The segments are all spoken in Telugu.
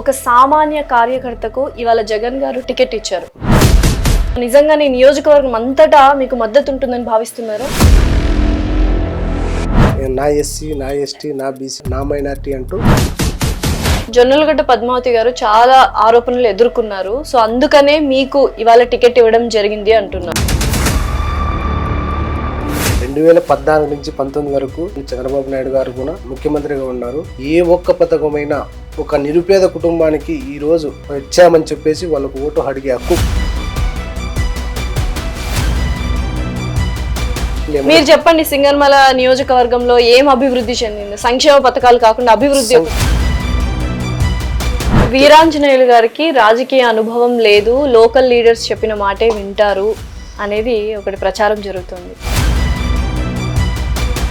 ఒక సామాన్య కార్యకర్తకు ఇవాళ జగన్ గారు టికెట్ ఇచ్చారు. నిజంగా నీ నియోజకవర్గం అంతటా మీకు మద్దతు ఉంటుందని భావిస్తున్నారు? నా ఎస్సీ, నా ఎస్టీ, నా బీసీ, నా మైనార్టీ అంటూ జొన్నలగడ్డ పద్మావతి గారు చాలా ఆరోపణలు ఎదుర్కొన్నారు. సో అందుకనే మీకు ఇవాళ టికెట్ ఇవ్వడం జరిగింది అంటున్నారు. 2014 నుంచి 19 వరకు చంద్రబాబు నాయుడు గారు కూడా ముఖ్యమంత్రిగా ఉన్నారు. ఏ ఒక్క పథకమైనా ఒక నిరుపేద కుటుంబానికి ఈ రోజు ఇచ్చామని చెప్పేసి వాళ్ళకు ఓటు అడిగే హక్కు. మీరు చెప్పండి, సింగనమల నియోజకవర్గంలో ఏం అభివృద్ధి చెందింది? సంక్షేమ పథకాలు కాకుండా అభివృద్ధి. వీరాంజనేయులు గారికి రాజకీయ అనుభవం లేదు, లోకల్ లీడర్స్ చెప్పిన మాటే వింటారు అనేది ఒకటి ప్రచారం జరుగుతుంది.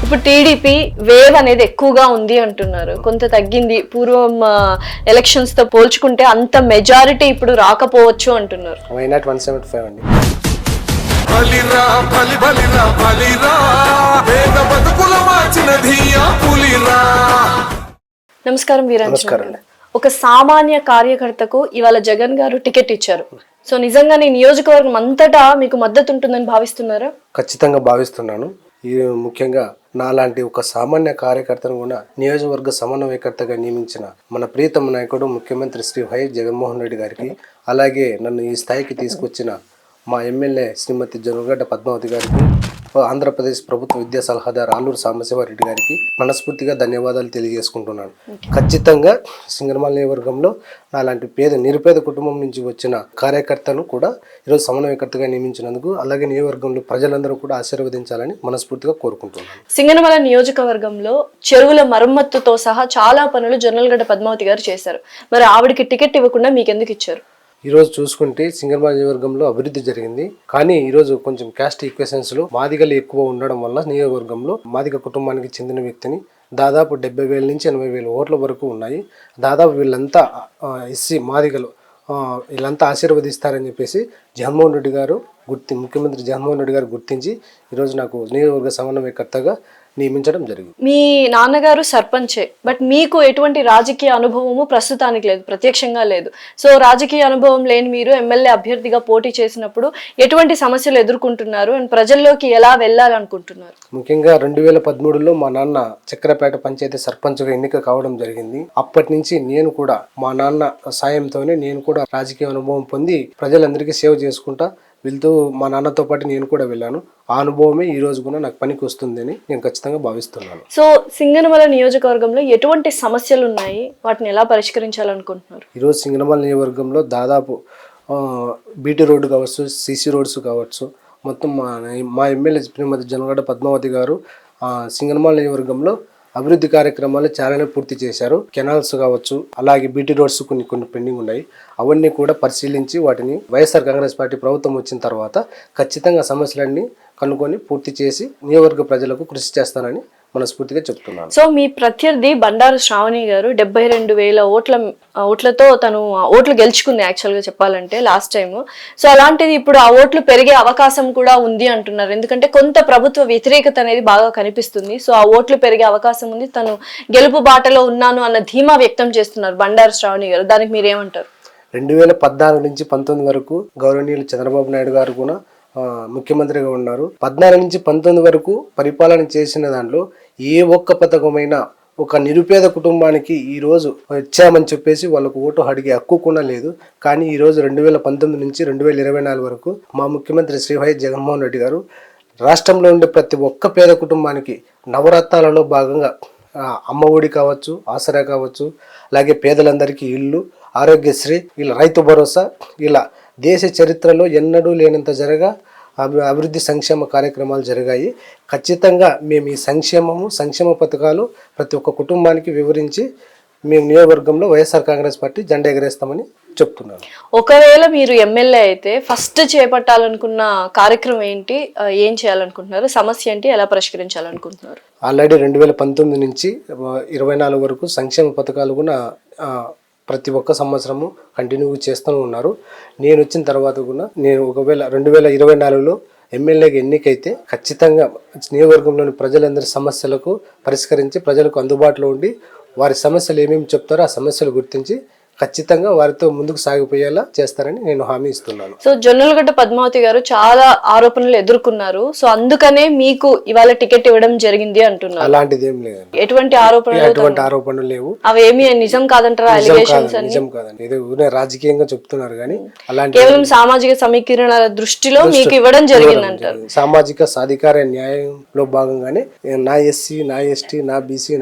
ఇప్పుడు టీడీపీ వేవ్ అనేది ఎక్కువగా ఉంది అంటున్నారు, కొంత తగ్గింది, పూర్వం ఎలక్షన్స్ తో పోల్చుకుంటే అంత మెజారిటీ ఇప్పుడు రాకపోవచ్చు అంటున్నారు. వైనాట్ 175 అండి. నమస్కారం వీరాంజనేయులు. ఒక సామాన్య కార్యకర్తకు ఇవాళ జగన్ గారు టికెట్ ఇచ్చారు. సో నిజంగా నీ నియోజకవర్గం అంతటా మీకు మద్దతు ఉంటుందని భావిస్తున్నారా? ఖచ్చితంగా భావిస్తున్నాను. ఈ ముఖ్యంగా నాలాంటి ఒక సామాన్య కార్యకర్తను కూడా నియోజకవర్గ సమన్వయకర్తగా నియమించిన మన ప్రీతమ నాయకుడు ముఖ్యమంత్రి శ్రీ వైఎస్ జగన్మోహన్ రెడ్డి గారికి, అలాగే నన్ను ఈ స్థాయికి తీసుకొచ్చిన మా ఎమ్మెల్యే శ్రీమతి జొన్నలగడ్డ పద్మావతి గారికి, ఆంధ్రప్రదేశ్ ప్రభుత్వ విద్యా సలహాదారు ఆలూరు సాంబశివారెడ్డి గారికి మనస్ఫూర్తిగా ధన్యవాదాలు తెలియజేసుకుంటున్నాను. ఖచ్చితంగా సింగనమల నియోజకవర్గంలో నాలాంటి నిరుపేద కుటుంబం నుంచి వచ్చిన కార్యకర్తను కూడా ఈరోజు సమన్వయకర్తగా నియమించినందుకు, అలాగే నియోజకవర్గంలో ప్రజలందరూ కూడా ఆశీర్వదించాలని మనస్ఫూర్తిగా కోరుకుంటున్నాను. సింగనమల నియోజకవర్గంలో చెరువుల మరమ్మతుతో సహా చాలా పనులు జొన్నలగడ్డ పద్మావతి గారు చేశారు. మరి ఆవిడకి టికెట్ ఇవ్వకుండా మీకు ఎందుకు ఇచ్చారు? ఈరోజు చూసుకుంటే సింగనమల నియోజకవర్గంలో అభివృద్ధి జరిగింది, కానీ ఈరోజు కొంచెం క్యాస్ట్ ఈక్వేషన్స్ లో మాదిగలు ఎక్కువ ఉండడం వల్ల నియోజకవర్గంలో మాదిగ కుటుంబానికి చెందిన వ్యక్తిని దాదాపు 70,000 నుంచి 80,000 ఓట్ల వరకు ఉన్నాయి. దాదాపు వీళ్ళంతా ఎస్సీ మాదిగలు వీళ్ళంతా ఆశీర్వదిస్తారని చెప్పేసి జగన్మోహన్ రెడ్డి గారు ముఖ్యమంత్రి జగన్మోహన్ రెడ్డి గారు గుర్తించి ఈరోజు నాకు నియోజకవర్గ సమన్వయకర్తగా నియమించడం జరిగింది. మీ నాన్నగారు సర్పంచే, బట్ మీకు ఎటువంటి రాజకీయ అనుభవము ప్రస్తుతానికి లేదు, ప్రత్యక్షంగా లేదు. సో రాజకీయ అనుభవం లేని మీరు ఎమ్మెల్యే అభ్యర్థిగా పోటీ చేసినప్పుడు ఎటువంటి సమస్యలు ఎదుర్కొంటున్నారు అండ్ ప్రజల్లోకి ఎలా వెళ్ళాలనుకుంటున్నారు? ముఖ్యంగా 2013లో మా నాన్న చక్రపేట పంచాయతీ సర్పంచ్గా ఎన్నిక కావడం జరిగింది. అప్పటి నుంచి నేను కూడా మా నాన్న సాయంతోనే నేను కూడా రాజకీయ అనుభవం పొంది ప్రజలందరికీ సేవ చేసుకుంటా వెళ్తూ మా నాన్నతో పాటు నేను కూడా వెళ్ళాను. ఆ అనుభవమే ఈ రోజు కూడా నాకు పనికి వస్తుందని నేను ఖచ్చితంగా భావిస్తున్నాను. సో సింగనమల నియోజకవర్గంలో ఎటువంటి సమస్యలు ఉన్నాయి, వాటిని ఎలా పరిష్కరించాలనుకుంటున్నారు? ఈరోజు సింగనమల నియోజకవర్గంలో దాదాపు బీటీ రోడ్డు కావచ్చు, సీసీ రోడ్స్ కావచ్చు, మొత్తం మా ఎమ్మెల్యే శ్రీమతి జొన్నలగడ్డ పద్మావతి గారు సింగనమల నియోజకవర్గంలో అభివృద్ధి కార్యక్రమాలు చాలానే పూర్తి చేశారు. కెనాల్స్ కావచ్చు, అలాగే బీటీ రోడ్స్ కొన్ని పెండింగ్ ఉన్నాయి. అవన్నీ కూడా పరిశీలించి వాటిని వైఎస్ఆర్ కాంగ్రెస్ పార్టీ ప్రభుత్వం వచ్చిన తర్వాత ఖచ్చితంగా సమస్యలన్నీ కనుక్కొని పూర్తి చేసి నియోజకవర్గ ప్రజలకు కృషి చేస్తానని మనస్ఫూర్తిగా చెప్తున్నాను. సో మీ ప్రత్యర్థి బండారు శ్రావణి గారు 72,000 ఓట్లతో తను ఓట్లు గెలుచుకుంది యాక్చువల్గా చెప్పాలంటే లాస్ట్ టైం. సో అలాంటిది ఇప్పుడు ఆ ఓట్లు పెరిగే అవకాశం కూడా ఉంది అంటున్నారు, ఎందుకంటే కొంత ప్రభుత్వ వ్యతిరేకత అనేది బాగా కనిపిస్తుంది. సో ఆ ఓట్లు పెరిగే అవకాశం ఉంది, తను గెలుపు బాటలో ఉన్నాను అన్న ధీమా వ్యక్తం చేస్తున్నారు బండారు శ్రావణి గారు. దానికి మీరేమంటారు? 2014 నుంచి 19 వరకు గౌరవనీయులు చంద్రబాబు నాయుడు గారు కూడా ముఖ్యమంత్రిగా ఉన్నారు. 14 నుంచి 19 వరకు పరిపాలన చేసిన దాంట్లో ఏ ఒక్క పథకమైనా ఒక నిరుపేద కుటుంబానికి ఈ రోజు ఇచ్చామని చెప్పేసి వాళ్ళకు ఓటు అడిగే హక్కు కూడా లేదు. కానీ ఈ రోజు 2019 నుంచి 2024 వరకు మా ముఖ్యమంత్రి శ్రీ వైఎస్ జగన్మోహన్ రెడ్డి గారు రాష్ట్రంలో ఉండే ప్రతి ఒక్క పేద కుటుంబానికి నవరత్నాలలో భాగంగా అమ్మ ఒడి కావచ్చు, ఆసరా కావచ్చు, అలాగే పేదలందరికీ ఇల్లు, ఆరోగ్యశ్రీ, ఇలా రైతు భరోసా, ఇలా దేశ చరిత్రలో ఎన్నడూ లేనంత అభివృద్ధి సంక్షేమ కార్యక్రమాలు జరిగాయి. ఖచ్చితంగా మేము ఈ సంక్షేమ పథకాలు ప్రతి ఒక్క కుటుంబానికి వివరించి మేము నియోజకవర్గంలో వైఎస్ఆర్ కాంగ్రెస్ పార్టీ జెండా ఎగరేస్తామని చెప్తున్నాను. ఒకవేళ మీరు ఎమ్మెల్యే అయితే ఫస్ట్ చేపట్టాలనుకున్న కార్యక్రమం ఏంటి, ఏం చేయాలనుకుంటున్నారు, సమస్య ఏంటి, ఎలా పరిష్కరించాలనుకుంటున్నారు? ఆల్రెడీ 2019 నుంచి 24 వరకు సంక్షేమ పథకాలు కూడా ప్రతి ఒక్క సంవత్సరము కంటిన్యూ చేస్తూ ఉన్నారు. నేను వచ్చిన తర్వాత కూడా నేను ఒకవేళ 2024లో ఎమ్మెల్యేగా ఎన్నికైతే ఖచ్చితంగా నియోజకవర్గంలోని ప్రజలందరి సమస్యలకు పరిష్కరించి ప్రజలకు అందుబాటులో ఉండి వారి సమస్యలు ఏమేమి చెప్తారో ఆ సమస్యలు గుర్తించి ఖచ్చితంగా వారితో ముందుకు సాగిపోయేలా చేస్తారని నేను హామీ ఇస్తున్నాను. సో జొన్నలగడ్డ పద్మావతి గారు చాలా ఆరోపణలు ఎదుర్కొన్నారు. సో అందుకనే మీకు ఇవాళ టికెట్ ఇవ్వడం జరిగింది అంటున్నారు. అలాంటిది ఏం లేదండి, ఎటువంటి ఆరోపణలు లేవు. అవేమి నిజం కాదంటారా? నిజం కాదండి, ఏదో రాజకీయంగా చెప్తున్నారు కానీ అలాంటి కేవలం సామాజిక సమీకరణల దృష్టిలో మీకు ఇవ్వడం జరిగింది అంటారు. సామాజిక సాధికార న్యాయంలో భాగంగానే నా ఎస్సీ, నా ఎస్టీ, నా బీసీ,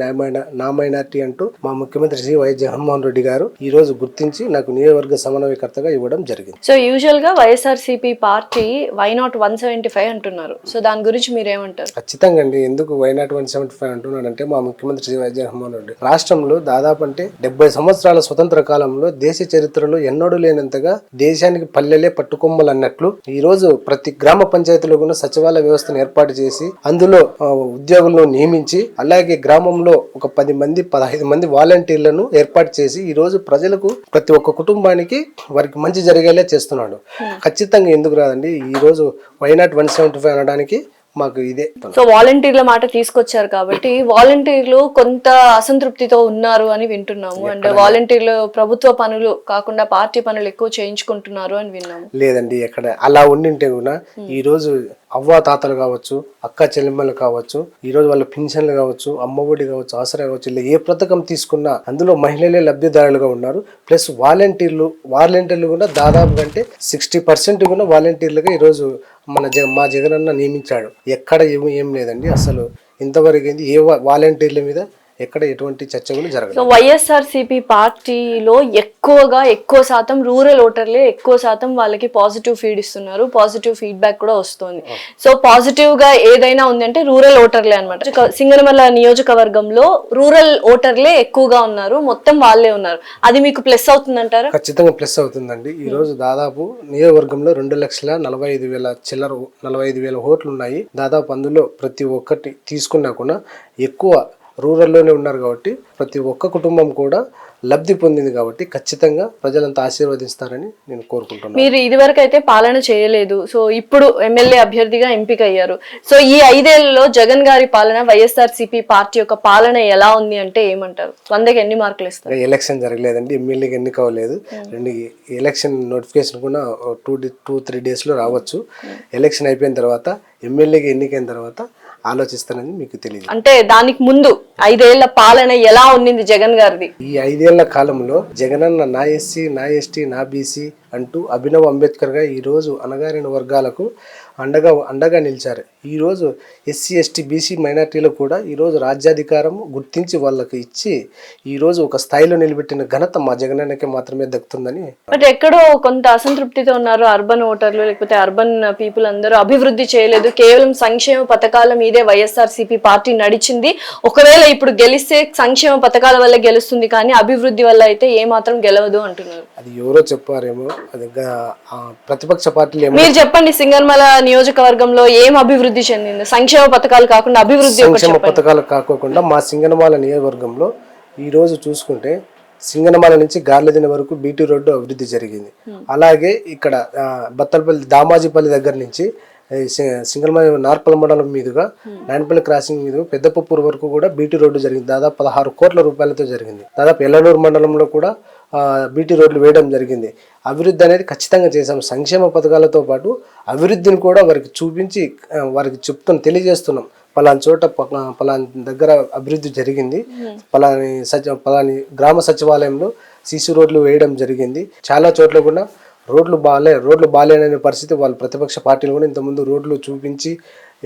నా మైనార్టీ అంటూ మా ముఖ్యమంత్రి శ్రీ వైఎస్ జగన్మోహన్ రెడ్డి గారు ఈ రోజు గుర్తించి నాకు నియోజకవర్గ సమన్వయకర్తగా ఇవ్వడం జరిగింది. సో యూజువల్ గా వైఎస్ఆర్సీపీ పార్టీ వైనాట్ 175 అంటున్నారు. సో దాని గురించి మీరేమంటారు? ఖచ్చితంగా అండి, ఎందుకు వైనాట్ 175 అంటున్నాడంటే మా ముఖ్యమంత్రి శ్రీ వైఎస్ జగన్మోహన్ రెడ్డి రాష్ట్రంలో దాదాపు అంటే 70 సంవత్సరాల స్వతంత్ర కాలంలో దేశ చరిత్రలో ఎన్నడూ లేనంతగా దేశానికి పల్లెలే పట్టుకొమ్మలు అన్నట్లు ఈ రోజు ప్రతి గ్రామ పంచాయతీలో కూడా సచివాలయ వ్యవస్థను ఏర్పాటు చేసి అందులో ఉద్యోగులను నియమించి అలాగే గ్రామంలో ఒక 10 మంది 15 మంది వాలంటీర్లను ఏర్పాటు చేసి ఈ రోజు ప్రజలకు ప్రతి ఒక్క కుటుంబానికి వారికి మంచి జరిగేలా చేస్తున్నాడు. ఖచ్చితంగా ఎందుకు రాదండి, ఈ రోజు వైనాట్ 175 అనడానికి మాకు ఇదే. సో వాలంటీర్ల మాట తీసుకొచ్చారు కాబట్టి వాలంటీర్లు కొంత అసంతృప్తితో ఉన్నారు అని వింటున్నాము. అండ్ వాలంటీర్లు ప్రభుత్వ పనులు కాకుండా పార్టీ పనులు ఎక్కువ చేయించుకుంటున్నారు అని విన్నాము. లేదండి, ఎక్కడ అలా ఉండింటే కూడా ఈ రోజు అవ్వ తాతలు కావచ్చు, అక్క చెల్లెమ్మలు కావచ్చు, ఈ రోజు వాళ్ళ పింఛన్లు కావచ్చు, అమ్మఒడి కావచ్చు, ఆసరా కావచ్చు, ఇలా ఏ పథకం తీసుకున్నా అందులో మహిళలే లబ్ధిదారులుగా ఉన్నారు. ప్లస్ వాలంటీర్లు కూడా దాదాపు కంటే 60% కూడా వాలంటీర్లుగా ఈరోజు మా జగనన్న నియమించాడు. ఎక్కడ ఏం లేదండి, అసలు ఇంతవరకు ఏ వాలంటీర్ల మీద ఎక్కడ ఎటువంటి చర్చ కూడా జరగదు. సో వైఎస్ఆర్సీపీ పార్టీలో ఎక్కువ శాతం రూరల్ ఓటర్లే ఎక్కువ శాతం వాళ్ళకి పాజిటివ్ ఫీడ్ ఇస్తున్నారు, పాజిటివ్ ఫీడ్బ్యాక్ కూడా వస్తుంది. సో పాజిటివ్ గా ఏదైనా ఉందంటే రూరల్ ఓటర్లే అనమాట. సింగనమల నియోజకవర్గంలో రూరల్ ఓటర్లే ఎక్కువగా ఉన్నారు, మొత్తం వాళ్ళే ఉన్నారు. అది మీకు ప్లస్ అవుతుందంటారా? ఖచ్చితంగా ప్లస్ అవుతుందండి. ఈ రోజు దాదాపు నియోజకవర్గంలో 2,45,000 ఓట్లు ఉన్నాయి. దాదాపు అందులో ప్రతి ఒక్కటి తీసుకున్నా కూడా ఎక్కువ రూరల్లోనే ఉన్నారు కాబట్టి ప్రతి ఒక్క కుటుంబం కూడా లబ్ధి పొందింది కాబట్టి ఖచ్చితంగా ప్రజలంతా ఆశీర్వదిస్తారని నేను కోరుకుంటున్నాను. మీరు ఇదివరకు అయితే పాలన చేయలేదు, సో ఇప్పుడు ఎమ్మెల్యే అభ్యర్థిగా ఎంపిక అయ్యారు. సో ఈ 5 ఏళ్లలో జగన్ గారి పాలన, వైఎస్ఆర్సీపీ పార్టీ యొక్క పాలన ఎలా ఉంది అంటే ఏమంటారు? 100కి ఎన్ని మార్కులు ఇస్తారు? ఎలక్షన్ జరగలేదండి, ఎమ్మెల్యేకి ఎన్నిక అవ్వలేదు. ఎలక్షన్ నోటిఫికేషన్ కూడా 2-3 డేస్లో రావచ్చు. ఎలక్షన్ అయిపోయిన తర్వాత ఎమ్మెల్యేకి ఎన్నికైన తర్వాత ఆలోచిస్తానని మీకు తెలియదు. అంటే దానికి ముందు 5 ఏళ్ల పాలన ఎలా ఉన్నింది జగన్ గారిది? ఈ 5 ఏళ్ల కాలంలో జగనన్న నా ఎస్సీ, నా ఎస్టీ, నా బీసీ అంటూ అభినవ్ అంబేద్కర్ గా ఈ రోజు అణగారిన వర్గాలకు అండగా నిలిచారు. ఈ రోజు ఎస్సీ, ఎస్టీ, బీసీ మైనార్టీలకు కూడా ఈ రోజు రాజ్యాధికారం గుర్తించి వాళ్ళకి ఇచ్చి ఈ రోజు ఒక స్థాయిలో నిలబెట్టిన ఘనత మా జగనన్నకే మాత్రమే దక్కుతుందని. బట్ ఎక్కడో కొంత అసంతృప్తితో ఉన్నారు అర్బన్ ఓటర్లు, లేకపోతే అర్బన్ పీపుల్ అందరూ. అభివృద్ధి చేయలేదు, కేవలం సంక్షేమ పథకాల మీదే వైఎస్ఆర్సీపీ పార్టీ నడిచింది. ఒకవేళ ఇప్పుడు గెలిస్తే సంక్షేమ పథకాల వల్ల గెలుస్తుంది కానీ అభివృద్ధి వల్ల అయితే ఏ మాత్రం గెలవదు అంటున్నారు. అది ఎవరో చెప్పారేమో, అది ప్రతిపక్ష పార్టీలు. మీరు చెప్పండి, సింగనమల నియోజకవర్గంలో ఏం అభివృద్ధి చెందింది? సంక్షేమ పథకాలు కాకుండా అభివృద్ధి. సంక్షేమ పథకాలు కాకుండా మా సింగనమల నియోజకవర్గంలో ఈ రోజు చూసుకుంటే సింగనమల నుంచి గార్లదిన వరకు బీటీ రోడ్డు అభివృద్ధి జరిగింది. అలాగే ఇక్కడ బత్తలపల్లి దామాజిపల్లి దగ్గర నుంచి సింగనమల నార్పల్ మండలం మీదుగా నాయనపల్లి క్రాసింగ్ మీదుగా పెద్దపప్పూరు వరకు కూడా బీటీ రోడ్డు జరిగింది. దాదాపు 16 కోట్ల రూపాయలతో జరిగింది. దాదాపు ఎల్లనూరు మండలంలో కూడా బీటీ రోడ్లు వేయడం జరిగింది. అభివృద్ధి అనేది ఖచ్చితంగా చేశాం. సంక్షేమ పథకాలతో పాటు అభివృద్ధిని కూడా వారికి చూపించి వారికి తెలియజేస్తున్నాం. పలాని చోట పలాని దగ్గర అభివృద్ధి జరిగింది, పలాని గ్రామ సచివాలయంలో సీసీ రోడ్లు వేయడం జరిగింది. చాలా చోట్ల కూడా రోడ్లు బాగాలేననే పరిస్థితి వాళ్ళు ప్రతిపక్ష పార్టీలు కూడా ఇంతకుముందు రోడ్లు చూపించి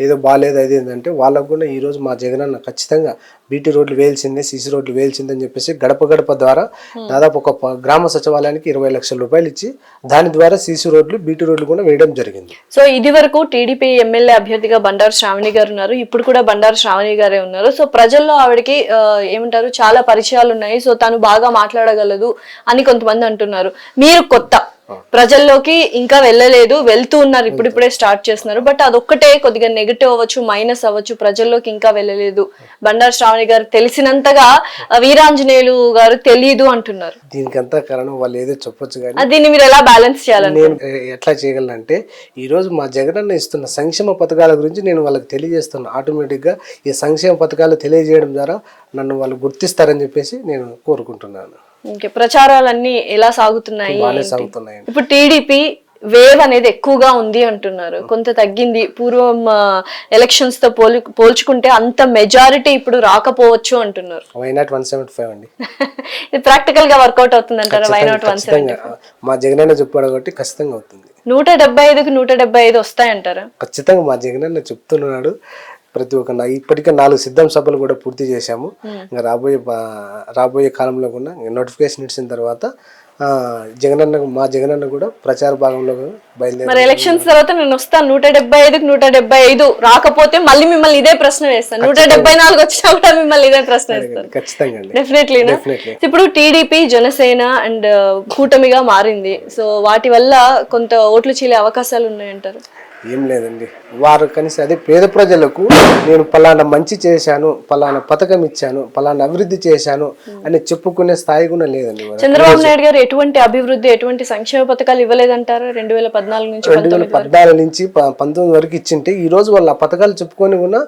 ఏదో బాగాలేదు అది ఏంటంటే వాళ్ళకు కూడా ఈరోజు మా జగనన్న ఖచ్చితంగా బీటీ రోడ్లు వేయాల్సిందే, సీసీ రోడ్లు వేయాల్సిందని చెప్పేసి గడప ద్వారా దాదాపు ఒక గ్రామ సచివాలయానికి 20 లక్షల రూపాయలు ఇచ్చి దాని ద్వారా సీసీ రోడ్లు బీటీ రోడ్లు కూడా వేయడం జరిగింది. సో ఇది వరకు టీడీపీ ఎమ్మెల్యే అభ్యర్థిగా బండారు శ్రావణి గారు ఉన్నారు, ఇప్పుడు కూడా బండారు శ్రావణి గారే ఉన్నారు. సో ప్రజల్లో ఆవిడకి ఏమంటారు చాలా పరిచయాలు ఉన్నాయి, సో తను బాగా మాట్లాడగలదు అని కొంతమంది అంటున్నారు. మీరు కొత్త ప్రజల్లోకి ఇంకా వెళ్ళలేదు, వెళ్తూ ఉన్నారు, ఇప్పుడిప్పుడే స్టార్ట్ చేస్తున్నారు. బట్ అదొక్కటే కొద్దిగా నెగటివ్ అవ్వచ్చు, మైనస్ అవ్వచ్చు, ప్రజల్లోకి ఇంకా వెళ్ళలేదు. బండారు శ్రావణి గారు తెలిసినంతగా వీరాంజనేయులు గారు తెలియదు అంటున్నారు. దీనికంతా కారణం వాళ్ళు ఏదో చెప్పొచ్చు కానీ దీన్ని మీరు ఎలా బ్యాలెన్స్ చేయాలని నేను ఎట్లా చేయగలనంటే ఈ రోజు మా జగనన్న ఇస్తున్న సంక్షేమ పథకాల గురించి నేను వాళ్ళకి తెలియజేస్తున్నా. ఆటోమేటిక్ గా ఈ సంక్షేమ పథకాలు తెలియజేయడం ద్వారా నన్ను వాళ్ళు గుర్తిస్తారని చెప్పేసి నేను కోరుకుంటున్నాను. ఓకే, ప్రచారాలన్నీ ఎలా సాగుతున్నాయి బాగానే ఏంటి? సాగుతున్నాయండి. ఇప్పుడు టీడీపీ వేవ్ అనేది ఎక్కువగా ఉంది అంటున్నారు, కొంత తగ్గింది పూర్వం ఎలక్షన్స్ తో పోల్చుకుంటే అంత మెజారిటీ ఇప్పుడు రాకపోవచ్చు అంటున్నారు. వైనాట్ 175 అండి. ఇది ప్రాక్టికల్ గా వర్కౌట్ అవుతుంది అంటారా? వైనాట్ 175 మా జగనన్న చెప్పాడు కాబట్టి ఖచ్చితంగా అవుతుంది. 175కి 175 వస్తాయంటారా? ఖచ్చితంగా మా జగనన్న చెప్తున్నాడు. ప్రతి ఒక్క ఇప్పటికే 4 సిద్ధం సభలు కూడా పూర్తి చేశాము. ఇంకా రాబోయే కాలంలో కూడా నోటిఫికేషన్ ఇచ్చిన తర్వాత మా జగనన్న కూడా ప్రచార భాగంలో బయలుదేరి. మరి ఎలక్షన్స్ తర్వాత నేను వస్తాను 175కి 175 రాకపోతే మళ్ళీ మిమ్మల్ని ఇదే ప్రశ్న వేస్తాను, 174 వచ్చినా కూడా మిమ్మల్ని ఇదే ప్రశ్న వేస్తాను. ఖచ్చితంగా అండి. డెఫినెట్లీ. ఇప్పుడు టీడీపీ జనసేన అండ్ కూటమిగా మారింది, సో వాటి వల్ల కొంత ఓట్లు చీలే అవకాశాలు ఉన్నాయంటారు? ఏం లేదండి, వారు కనీసం అదే పేద ప్రజలకు నేను పలానా మంచి చేశాను, పలానా పథకం ఇచ్చాను, పలానా అభివృద్ధి చేశాను అని చెప్పుకునే స్థాయి కూడా లేదండి. చంద్రబాబు నాయుడు గారు ఎటువంటి అభివృద్ధి, ఎటువంటి సంక్షేమ పథకాలు ఇవ్వలేదంటారు? 2014 నుంచి 19 వరకు ఇచ్చింటే ఈ రోజు వాళ్ళు ఆ పథకాలు చెప్పుకొని కూడా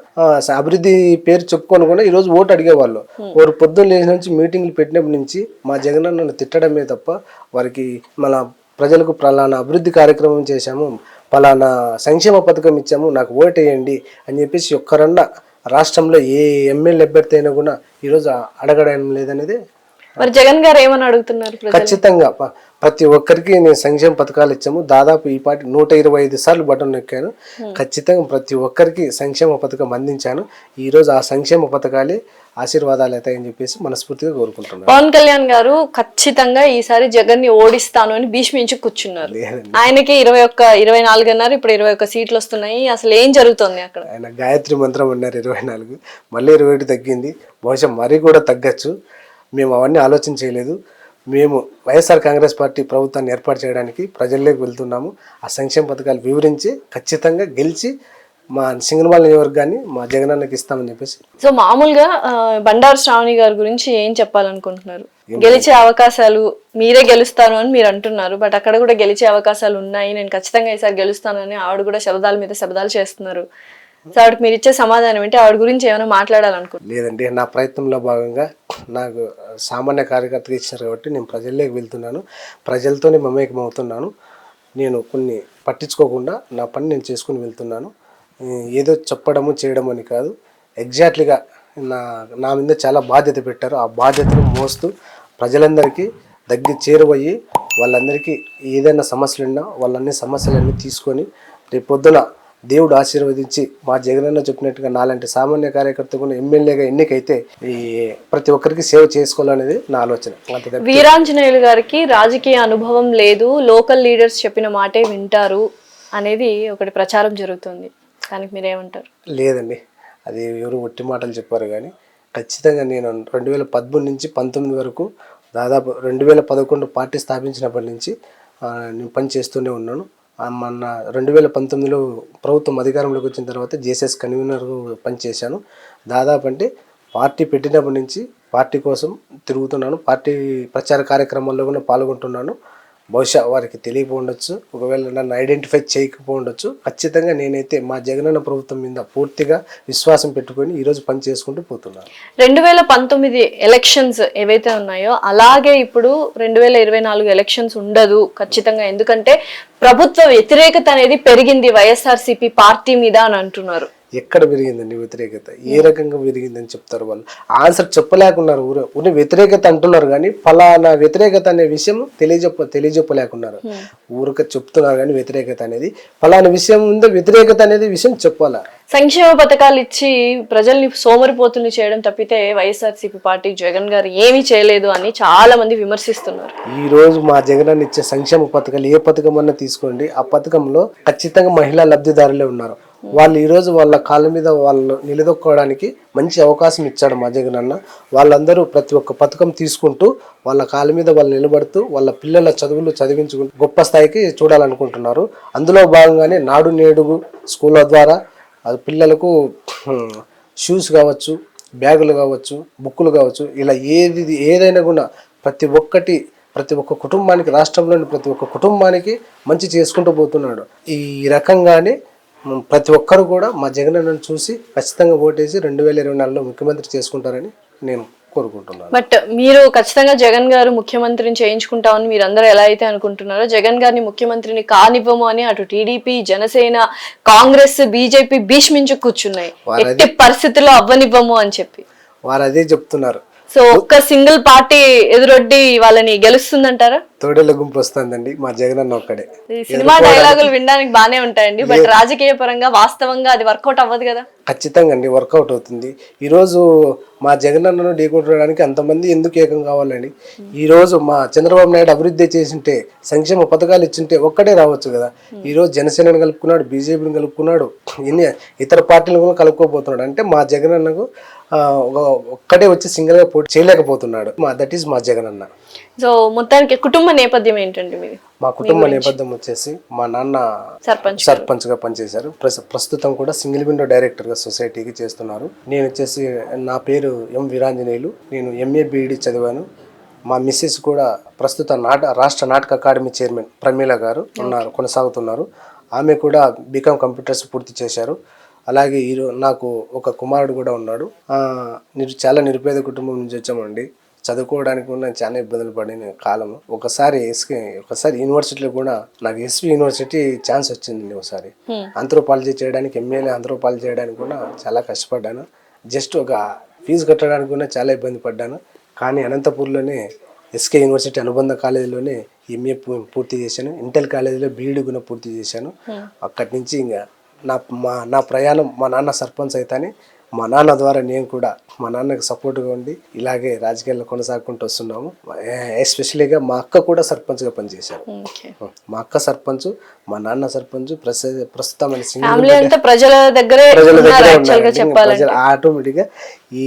అభివృద్ధి పేరు చెప్పుకొని కూడా ఈ రోజు ఓటు అడిగేవాళ్ళు. వారు పొద్దున్న లేచి నుంచి మీటింగ్లు పెట్టినప్పటి నుంచి మా జగనన్నను తిట్టడమే తప్ప వారికి మన ప్రజలకు పలానా అభివృద్ధి కార్యక్రమం చేశాము, పలానా సంక్షేమ పథకం ఇచ్చాము, నాకు ఓటేయండి అని చెప్పేసి ఒక్కరన్నా రాష్ట్రంలో ఏ ఎమ్మెల్యే అభ్యర్థి అయినా కూడా ఈరోజు అడగడం లేదనేది. మరి జగన్ గారు ఏమని అడుగుతున్నారు? ఖచ్చితంగా ప్రతి ఒక్కరికి నేను సంక్షేమ పథకాలు ఇచ్చాము, దాదాపు ఈ పాటి 125 సార్లు బటన్ నొక్కాను. ఖచ్చితంగా ప్రతి ఒక్కరికి సంక్షేమ పథకం అందించాను. ఈ రోజు ఆ సంక్షేమ పథకాలే ఆశీర్వాదాలు అవుతాయని చెప్పేసి మనస్ఫూర్తిగా కోరుకుంటున్నాను. పవన్ కళ్యాణ్ గారు ఖచ్చితంగా ఈసారి జగన్ ని ఓడిస్తాను అని భీష్మించి కూర్చున్నారు. ఆయనకి 24 అన్నారు, ఇప్పుడు 21 సీట్లు వస్తున్నాయి. అసలు ఏం జరుగుతుంది అక్కడ? ఆయన గాయత్రి మంత్రం అన్నారు 24, మళ్ళీ 21 తగ్గింది, బహుశా మరీ కూడా తగ్గచ్చు. మేము అవన్నీ ఆలోచన చేయలేదు. మేము వైఎస్ఆర్ కాంగ్రెస్ పార్టీ ప్రభుత్వాన్ని ఏర్పాటు చేయడానికి ప్రజల్లోకి వెళ్తున్నాము. ఆ సంక్షేమ పథకాలు వివరించి ఖచ్చితంగా గెలిచి మా సింగనమల నియోజకవర్గాన్ని మా జగనన్నకి ఇస్తామని చెప్పేసి. సో మామూలుగా బండారు శ్రావణి గారి గురించి ఏం చెప్పాలనుకుంటున్నారు? గెలిచే అవకాశాలు, మీరే గెలుస్తారు అని మీరు అంటున్నారు, బట్ అక్కడ కూడా గెలిచే అవకాశాలు ఉన్నాయి, నేను ఖచ్చితంగా ఈసారి గెలుస్తానని ఆవిడ కూడా శబ్దాల మీద శబ్దాలు చేస్తున్నారు. సో ఆవిడకి మీరు ఇచ్చే సమాధానం ఏంటి? ఆవిడ గురించి ఏమైనా మాట్లాడాలనుకుంటున్నారు? లేదండి, నా ప్రయత్నంలో భాగంగా నాకు సామాన్య కార్యకర్తగా ఇచ్చారు కాబట్టి నేను ప్రజల్లోకి వెళ్తున్నాను, ప్రజలతోనే మమేకం అవుతున్నాను. నేను కొన్ని పట్టించుకోకుండా నా పని నేను చేసుకుని వెళ్తున్నాను. ఏదో చెప్పడము చేయడం అని కాదు, ఎగ్జాక్ట్లీగా నా మీద చాలా బాధ్యత పెట్టారు. ఆ బాధ్యతను మోస్తూ ప్రజలందరికీ దగ్గర చేరువయ్యి వాళ్ళందరికీ ఏదైనా సమస్యలున్నా వాళ్ళన్ని సమస్యలన్నీ తీసుకొని రేపు పొద్దున దేవుడు ఆశీర్వదించి మా జగనన్న చెప్పినట్టుగా నాలాంటి సామాన్య కార్యకర్తకు ఎమ్మెల్యేగా ఎన్నికైతే ఈ ప్రతి ఒక్కరికి సేవ చేసుకోవాలనేది నా ఆలోచన. వీరాంజనేయులు గారికి రాజకీయ అనుభవం లేదు, లోకల్ లీడర్స్ చెప్పిన మాటే వింటారు అనేది ఒకటి ప్రచారం జరుగుతుంది, దానికి మీరేమంటారు? లేదండి, అది ఎవరు ఒట్టి మాటలు చెప్పారు కానీ ఖచ్చితంగా నేను 2013 నుంచి 19 వరకు దాదాపు 2011 పార్టీ స్థాపించినప్పటి నుంచి నేను పని చేస్తూనే ఉన్నాను. మొన్న 2019లో ప్రభుత్వం అధికారంలోకి వచ్చిన తర్వాత జేసీఎస్ కన్వీనర్ పనిచేశాను. దాదాపు అంటే పార్టీ పెట్టినప్పటి నుంచి పార్టీ కోసం తిరుగుతున్నాను, పార్టీ ప్రచార కార్యక్రమాల్లో కూడా పాల్గొంటున్నాను. బహుశా వారికి తెలియకపోవచ్చు, ఒకవేళ నన్ను ఐడెంటిఫై చేయకపోవచ్చు. ఖచ్చితంగా నేనైతే మా జగనన్న ప్రభుత్వం మీద పూర్తిగా విశ్వాసం పెట్టుకొని ఈరోజు పని చేసుకుంటూ పోతున్నాను. 2019 ఎలక్షన్స్ ఏవైతే ఉన్నాయో అలాగే ఇప్పుడు 2024 ఎలక్షన్స్ ఉండదు ఖచ్చితంగా, ఎందుకంటే ప్రభుత్వ వ్యతిరేకత అనేది పెరిగింది వైఎస్ఆర్సీపీ పార్టీ మీద అని అంటున్నారు. ఎక్కడ పెరిగిందండి వ్యతిరేకత? ఏ రకంగా పెరిగిందని చెప్తారు వాళ్ళు? ఆన్సర్ చెప్పలేకున్నారు. ఊరి వ్యతిరేకత అంటున్నారు కానీ ఫలానా వ్యతిరేకత అనే విషయం తెలియజెప్పలేకున్నారు. ఊరిక చెప్తున్నారు కానీ వ్యతిరేకత అనేది ఫలానా విషయం ఉందో వ్యతిరేకత అనేది విషయం చెప్పాలా? సంక్షేమ పథకాలు ఇచ్చి ప్రజల్ని సోమరిపోతుల్ని చేయడం తప్పితే వైఎస్ఆర్సీపీ పార్టీ జగన్ గారు ఏమీ చేయలేదు అని చాలా మంది విమర్శిస్తున్నారు. ఈ రోజు మా జగన్ ఇచ్చే సంక్షేమ పథకాలు ఏ పథకం అన్నా తీసుకోండి, ఆ పథకంలో ఖచ్చితంగా మహిళా లబ్ధిదారులే ఉన్నారు. వాళ్ళు ఈరోజు వాళ్ళ కాళ్ళ మీద వాళ్ళు నిలదొక్కోవడానికి మంచి అవకాశం ఇచ్చాడు మా జగనన్న. వాళ్ళందరూ ప్రతి ఒక్క పథకం తీసుకుంటూ వాళ్ళ కాళ్ళ మీద వాళ్ళు నిలబడుతూ వాళ్ళ పిల్లల చదువులు చదివించుకుంటూ గొప్ప స్థాయికి చూడాలనుకుంటున్నారు. అందులో భాగంగానే నాడు నేడు స్కూళ్ళ ద్వారా అది పిల్లలకు షూస్ కావచ్చు, బ్యాగులు కావచ్చు, బుక్కులు కావచ్చు, ఇలా ఏదైనా కూడా ప్రతి ఒక్క కుటుంబానికి, రాష్ట్రంలోని ప్రతి ఒక్క కుటుంబానికి మంచి చేసుకుంటూ పోతున్నాడు. ఈ రకంగానే ప్రతి ఒక్కరు కూడా మా జగనన్నను చూసి ఖచ్చితంగా ఓటేసి 2024లో ముఖ్యమంత్రి చేసుకుంటారని నేను కోరుకుంటున్నాను. బట్ మీరు ఖచ్చితంగా జగన్ గారు ముఖ్యమంత్రిని చేయించుకుంటామని మీరు అందరూ ఎలా అయితే అనుకుంటున్నారో, జగన్ గారిని ముఖ్యమంత్రిని కానివ్వము అని అటు టీడీపీ, జనసేన, కాంగ్రెస్, బీజేపీ భీష్మించు కూర్చున్నాయి. ఎట్టి పరిస్థితుల్లో అవ్వనివ్వము అని చెప్పి వారు అదే చెప్తున్నారు. సో ఒక్క సింగిల్ పార్టీ ఎదురొడ్డి వాళ్ళని గెలుస్తుందంటారా? తోడేళ్ళ గుంపు వస్తుందండి, మా జగన్ అన్న ఒక్కడే. ఈ సినిమా డైలాగులు వినడానికి బానే ఉంటాయండి, బట్ రాజకీయ పరంగా వాస్తవంగా అది వర్కౌట్ అవ్వదు కదా. ఖచ్చితంగా అండి వర్కౌట్ అవుతుంది. ఈరోజు మా జగన్ అన్నను ఢీకొట్టడానికి అంతమంది ఎందుకు ఏకం కావాలండి? ఈరోజు మా చంద్రబాబు నాయుడు అభివృద్ధి చేసింటే, సంక్షేమ పథకాలు ఇచ్చింటే ఒక్కడే రావచ్చు కదా. ఈరోజు జనసేనను కలుపుకున్నాడు, బీజేపీని కలుపుకున్నాడు, ఇన్ని ఇతర పార్టీలను కూడా కలుపుకోబోతున్నాడు. అంటే మా జగన్ అన్నకు ఒక్కడే వచ్చి సింగిల్ గా పోటీ చేయలేకపోతున్నాడు. దట్ ఈస్ మా జగన్ అన్న. సో మొత్తానికి కుటుంబ నేపథ్యం ఏంటండి మీది? మా కుటుంబ నేపథ్యం వచ్చేసి మా నాన్న సర్పంచ్ గా పనిచేశారు. ప్రస్తుతం కూడా సింగిల్ విండో డైరెక్టర్ గా సొసైటీకి చేస్తున్నారు. నేను వచ్చేసి నా పేరు ఎం వీరాంజనేయులు. నేను ఎంఏ బీఈడి చదివాను. మా మిస్సెస్ కూడా ప్రస్తుత రాష్ట్ర నాటక అకాడమీ చైర్మన్ ప్రమీల గారు కొనసాగుతున్నారు. ఆమె కూడా బీకామ్ కంప్యూటర్స్ పూర్తి చేశారు. అలాగే నాకు ఒక కుమారుడు కూడా ఉన్నాడు. చాలా నిరుపేద కుటుంబం నుంచి వచ్చామండి. చదువుకోవడానికి కూడా చాలా ఇబ్బందులు పడిన కాలం. ఒకసారి యూనివర్సిటీలో కూడా నాకు ఎస్వి యూనివర్సిటీ ఛాన్స్ వచ్చింది. ఒకసారి ఆంథ్రోపాలజీ చేయడానికి, ఎంఏలో ఆంథ్రోపాలజీ చేయడానికి కూడా చాలా కష్టపడ్డాను. జస్ట్ ఒక ఫీజు కట్టడానికి కూడా చాలా ఇబ్బంది పడ్డాను. కానీ అనంతపూర్లోనే ఎస్కే యూనివర్సిటీ అనుబంధ కాలేజీలోనే ఎంఏ పూర్తి చేశాను. ఇంటర్ కాలేజీలో బీఈడి కూడా పూర్తి చేశాను. అక్కడి నుంచి ఇంకా నా ప్రయాణం మా నాన్న సర్పంచ్ అయితేనే మా నాన్న ద్వారా నేను కూడా మా నాన్నకి సపోర్ట్గా ఉండి ఇలాగే రాజకీయాల్లో కొనసాగుకుంటూ వస్తున్నాము. ఎస్పెషలీగా మా అక్క కూడా సర్పంచ్గా పనిచేశారు. మా అక్క సర్పంచ్, మా నాన్న సర్పంచ్, ప్రస్తుతం ప్రజల దగ్గర ఆటోమేటిక్గా ఈ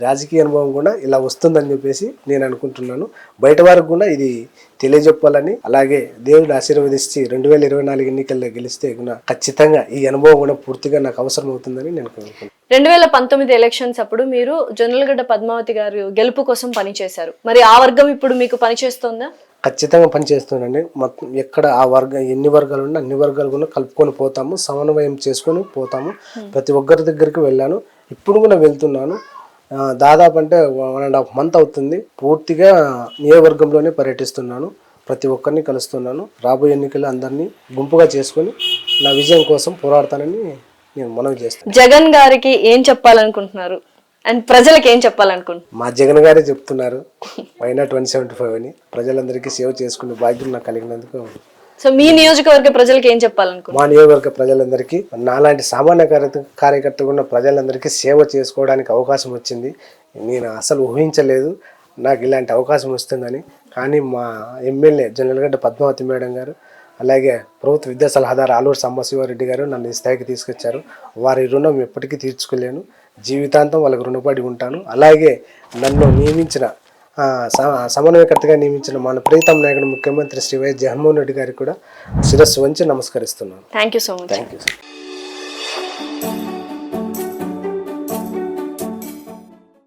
రాజకీయ అనుభవం కూడా ఇలా వస్తుందని చెప్పేసి నేను అనుకుంటున్నాను. బయట వారికి కూడా ఇది తెలియజెప్పాలని, అలాగే దేవుడు ఆశీర్వదించి 2024 ఎన్నికల్లో గెలిస్తే ఖచ్చితంగా ఈ అనుభవం కూడా పూర్తిగా నాకు అవసరం అవుతుందని నేను కోరుకుంటున్నాను. 2019 ఎలక్షన్స్ అప్పుడు మీరు జొన్నలగడ్డ పద్మావతి గారు గెలుపు కోసం పనిచేశారు. మరి ఆ వర్గం ఇప్పుడు మీకు పనిచేస్తుందా? ఖచ్చితంగా పనిచేస్తుందండి. మొత్తం ఎక్కడ ఆ ఎన్ని వర్గాలు ఉన్నా అన్ని వర్గాలు కూడా కలుపుకొని పోతాము, సమన్వయం చేసుకొని పోతాము. ప్రతి ఒక్కరి దగ్గరికి వెళ్ళాను, ఇప్పుడు కూడా వెళ్తున్నాను. దాదాపు అంటే 1.5 month అవుతుంది. పూర్తిగా నియోజకవర్గంలోనే పర్యటిస్తున్నాను, ప్రతి ఒక్కరిని కలుస్తున్నాను. రాబోయే ఎన్నికలు అందరినీ గుంపుగా చేసుకొని నా విజయం కోసం పోరాడతానని నేను మనవి చేస్తాను. జగన్ గారికి ఏం చెప్పాలనుకుంటున్నారు అండ్ ప్రజలకు ఏం చెప్పాలనుకుంటున్నారు? మా జగన్ గారే చెప్తున్నారు వైనాట్ 175 అని. ప్రజలందరికీ సేవ చేసుకునే భాగ్యం నాకు కలిగినందుకు. సో మీ నియోజకవర్గ ప్రజలకు ఏం చెప్పాలనుకుంటున్నారు? మా నియోజకవర్గ ప్రజలందరికీ, నాలాంటి సామాన్య కార్యకర్తగా ఉన్న ప్రజలందరికీ సేవ చేసుకోవడానికి అవకాశం వచ్చింది. నేను అసలు ఊహించలేదు నాకు ఇలాంటి అవకాశం వస్తుందని. కానీ మా ఎమ్మెల్యే జొన్నలగడ్డ పద్మావతి మేడం గారు, అలాగే ప్రభుత్వ విద్యా సలహాదారు ఆలూరు సాంబశివారెడ్డి గారు నన్ను ఈ స్థాయికి తీసుకొచ్చారు. వారి రుణం ఎప్పటికీ తీర్చుకోలేను, జీవితాంతం వాళ్ళకు రుణపడి ఉంటాను. అలాగే నన్ను నియమించిన సమన్వయకర్తగా నియమించిన మన ప్రీతం నాయకుడు ముఖ్యమంత్రి శ్రీ వైఎస్ జగన్మోహన్ రెడ్డి గారికి కూడా శిరస్సు వంచి నమస్కరిస్తున్నాను. Thank you so much. Thank you.